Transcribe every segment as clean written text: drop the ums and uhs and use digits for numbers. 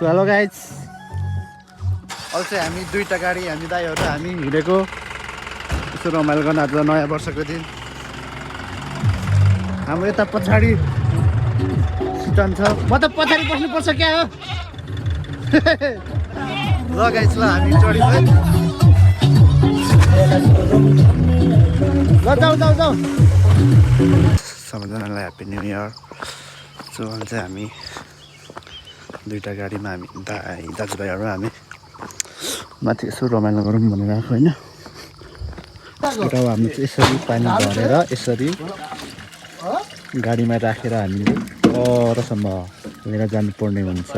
so hello guys अल्छे हामी दुईटा गाडी हामी दाइहरू हामी हिँडेको यसो रमाइलो गर्न आज नयाँ वर्षको दिन हाम्रो यता पछाडि सिटन छ म त पछाडि बस्नुपर्छ क्या हो ल गाइज ल हामी चढियो है ल जाऊ जाऊ जाऊ सबैजनालाई ह्याप्पी न्यू इयर सो चाहिँ हामी दुईटा गाडीमा हामी दाजुभाइहरू हामी माथि यसो रमाइलो गरौँ भनेर आएको होइन र हामी चाहिँ यसरी पानी भरेर यसरी गाडीमा राखेर हामीले परसम्म लिएर जानुपर्ने हुन्छ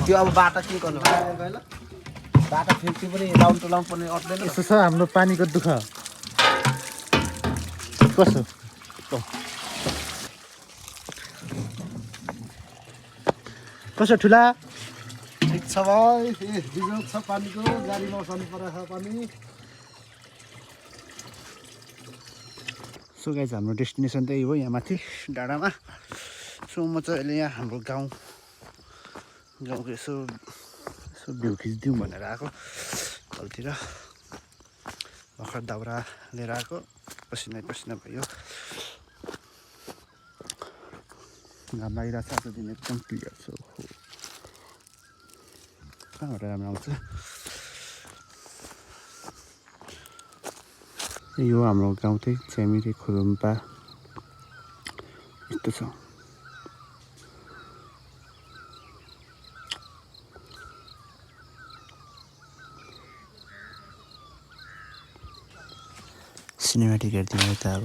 त्यो अब बाटा के गर्नु बाटा फेरि पनि लाउनु त लाउनु पर्ने अट्दैन यस्तो छ हाम्रो पानीको दुःख कसो कसो ठुला ठिक छ भाइ रिजर्भ छ पानीको गाडीमा बसाउनु परेको छ पानी सो गाइज हाम्रो डेस्टिनेसन त्यही हो यहाँ माथि डाँडामा सो म चाहिँ अहिले यहाँ हाम्रो गाउँको यसो भ्यू खिचिदिउँ भनेर आएको तलतिर भर्खर दाउरा लिएर आएको पसिना भयो घाम लागिरहेको छ आज दिन एकदम क्लियर छ कहाँबाट राम्रो आउँछ यो हाम्रो गाउँ चाहिँ च्यामिरे खुरुम्पा यस्तो छ सिनेमेटिक हेरिदिनु त अब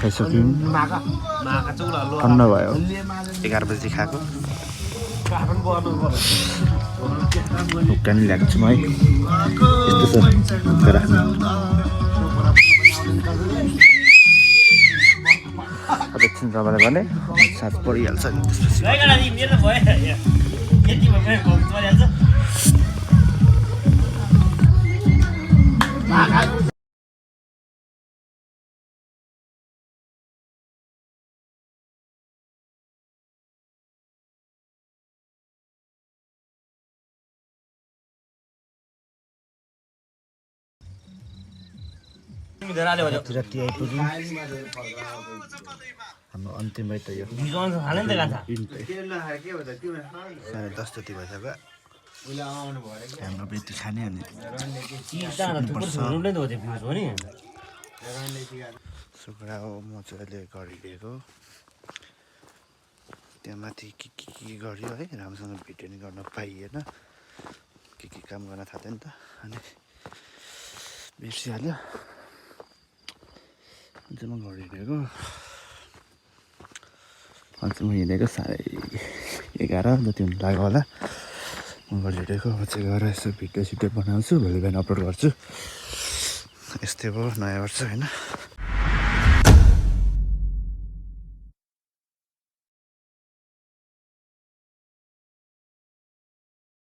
खाइसक्यौँ ठन्डा भयो 11 बजी खाएको हुक्का नि ल्याएको छु म है यस्तो छ हुक्का राख्नु अब एकछिन तपाईँलाई भने साथ परिहाल्छ नि त्यसपछि राति आइपुग्यौँ हाम्रो अन्तिमै त यो बिजन खाने त गान्छ 10 जति भइसक्यो हाम्रो बेटी खाने अनि चिज त थुप्रो छोड्नु नै त हो त्यो भ्युज हो नि सुक्रा हो म चाहिँ अहिले गरिदिएको त्यहाँ माथि के गर्यो है राम्रोसँग भिडियो नि गर्न पाइएन के काम गर्न थाल्यो नि त अनि बिर्सिहाल्यो अझै म गरिदिएको अझै म हिँडेको 11:30 जति हुनु लाग्यो होला म गरिदिएको म चाहिँ गएर यसो भिडियो सिडियो बनाउँछु भोलि बिहान अपलोड गर्छु यस्तै भयो नयाँ वर्ष होइन